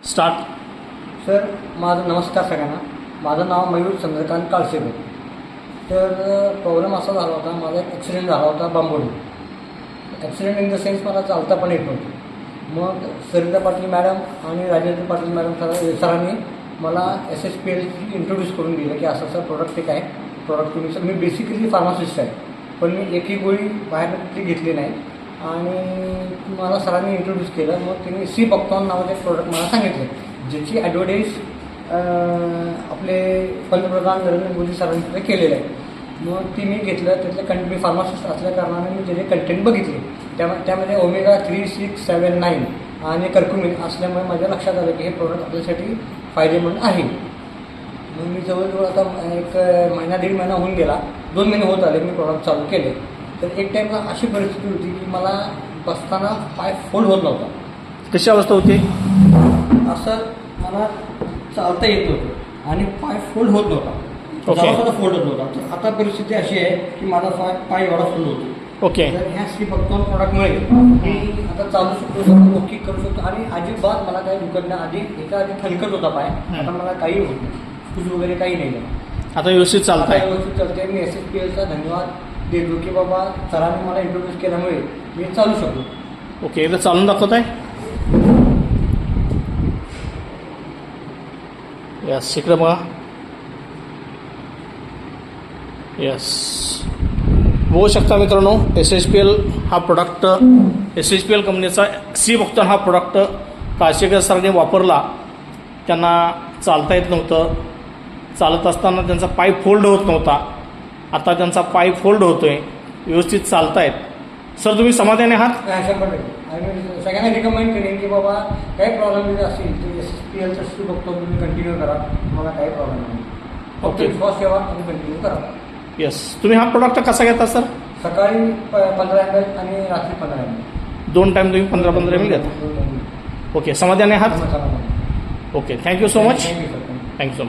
Start. Sir माझं नमस्कार सगळ्यांना. माझं नाव मयूर चंद्रकांत काळसेकर. तर प्रॉब्लेम असा झाला होता, माझा एक ॲक्सिडेंट झाला होता बांबोडी. ॲक्सिडेंट इन द सेन्स मला चालता पण येत नव्हतं. मग सरिता पाटील मॅडम आणि राजेंद्र पाटील मॅडम सरांनी मला SSPLची इंट्रोड्यूस करून दिलं की असं असं प्रोडक्ट एक आहे. प्रोडक्ट तुम्ही सर, मी बेसिकली फार्मासिस्ट आहे, पण मी एकही गोळी बाहेर कुठली घेतली नाही. आणि मला सरांनी इंट्रोड्यूस केलं. मग त्यांनी सी बक्तॉन नावाचे प्रोडक्ट मला सांगितले, ज्याची ॲडव्हर्टाईज आपले पंतप्रधान नरेंद्र मोदी सरांकडे केलेलं आहे. मग ती मी घेतलं. त्यातले मी फार्मासिस्ट असल्या कारणाने मी त्याचे कंटेंट बघितले. त्यामध्ये ओमेगा 3, 6, 7, 9 आणि कर्क्युमिन असल्यामुळे माझ्या लक्षात आलं की हे प्रोडक्ट आपल्यासाठी फायदेमंद आहे. मग मी जवळजवळ आता एक महिना दीड महिना होऊन गेला, 2 महिने होत आले मी प्रोडक्ट चालू केले. तर एक टाईमला अशी परिस्थिती होती की मला बसताना पाय फोल्ड होत नव्हता. कशी अवस्था होती? असं मला चालता येत नव्हतं आणि पाय फोल्ड होत नव्हता. ओके. जरासुद्धा फोल्ड होत नव्हता. तर आता परिस्थिती अशी आहे की माझा पाय एवढा फोल्ड होतो. ओके. तर ह्या सी बक्तॉन प्रॉडक्टमुळे मी आता चालू शकतो, सगळं ओके करू शकतो आणि अजिबात मला काही दुखत नाही. आधी थलकत होता पाय, आता मला काही होत नाही, सूज वगैरे काही नाही झालं. आता व्यवस्थित चालत आहे. व्यवस्थित चालते. मी SSPLचा धन्यवाद देतो की बाबा सरांनी मला इंट्रोड्यूस केल्यामुळे मी चालू शकतो. ओके. एकदा चालून दाखवत आहे. यस, इकडे बघा. यस, बघू शकता मित्रांनो, SSPL हा प्रोडक्ट, SSPL कंपनीचा सी बक्तॉन हा प्रोडक्ट काळसेकर सरांनी वापरला. त्यांना चालता येत नव्हतं. चालत असताना त्यांचा पाय फोल्ड होत नव्हता. आता त्यांचा पाय फोल्ड होतोय, व्यवस्थित चालतायत. सर, तुम्ही समाधानी आहात? 100%. आणि सगळ्यांना रिकमेंड करेन की बाबा काही प्रॉब्लेम जर असेल तर SSPLचा सी बघतो तुम्ही कंटिन्यू करा, तुम्हाला काही प्रॉब्लेम नाही. फक्त विश्वास ठेवा आणि कंटिन्यू करा. येस. तुम्ही हा प्रोडक्ट कसा घेता सर? सकाळी 15 ml आणि रात्री 15 ml. 2 टाईम तुम्ही 15-15 ml घेता. ओके. समाधानी आहात? Okay. Thank you so much. Thank you sir. Thank you so much.